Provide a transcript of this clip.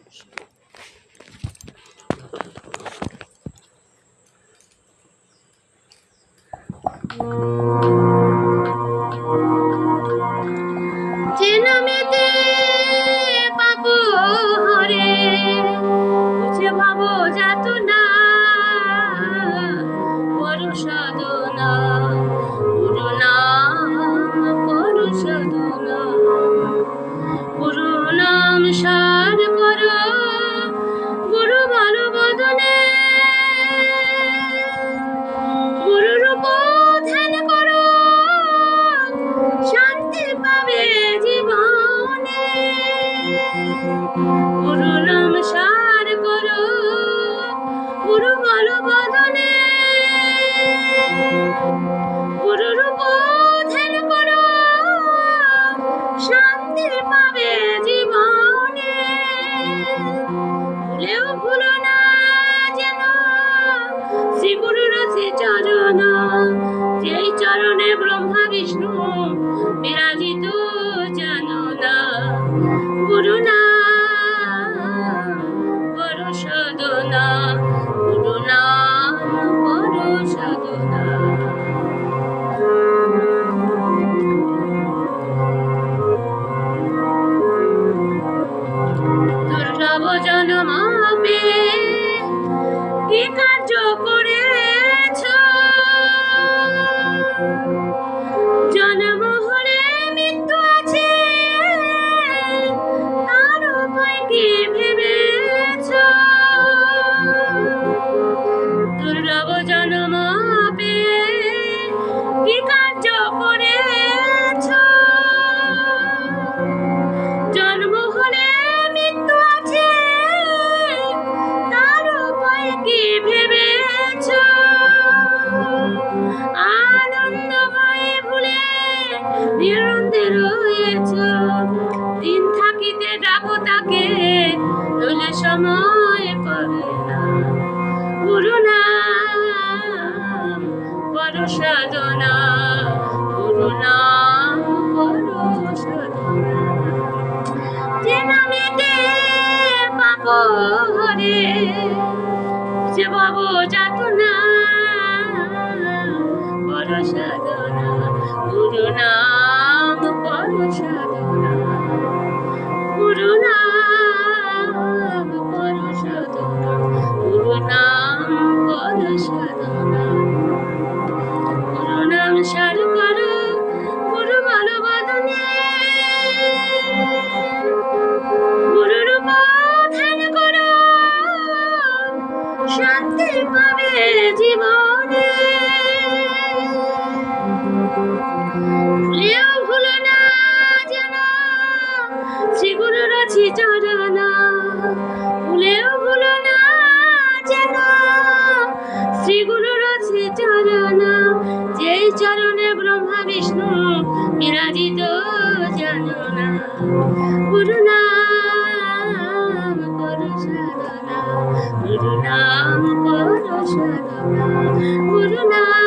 যে নামেতে পাপ হরে বুঝে ভাব যাতনা বড় সাধনা গুরু নাম বড় সাধনা গুরু নাম সার কর গুরু ভালো বদনে গুরু রূপ ধ্যান করো শান্তি পাবে জীবনে গুরু নাম সার করো গুরু ভালো বদনে গুরু রূপ ধ্যান করো শান্তি পাবে জীবনে ভুলেও ভুলো না যেন শ্রী গুরুর শ্রী চরণ যেই চরণে ব্রহ্মা বিষ্ণু বিরাজিত জানো না গুরু নাম বড় সাধনা গুরু নাম বড় সাধনা দুর্লভ জন্ম পেয়ে কি কার্য করেছ জন্ম হলে মৃত্যু আছে তার উপায় কি ভেবেছ দুর্লভ জন্ম পেয়ে কি কার্য করেছ জন্ম হলে মৃত্যু আছে তার উপায় কি ভেবেছ আনন্দময় ভুলে নিরন্দে রয়েছ দিন থাকিতে ডাকো তাকে নইলে সময় পাবে না গুরু নাম বড় সাধনা গুরু নাম বড় সাধনা যে নামেতে পাপ হরে যে ভাব যাতনা বড় সাধনা গুরু নাম বড় সাধনা গুরু নাম বড় সাধনা গুরু নাম বড় সাধনা গুরু নাম সার করো গুরু ভালো বদনে গুরু রূপ ধ্যান করো শান্তি পাবে জীবনে ভুলেও ভুলো না যেন শ্রী গুরুর শ্রী চরণ ভুলেও ভুলো না যেন শ্রী গুরুর শ্রী চরণ যেই চরণে ব্রহ্মা বিষ্ণু বিরাজিত জানো না গুরু নাম করো সাধনা গুরু নাম করো সাধনা গুরু নাম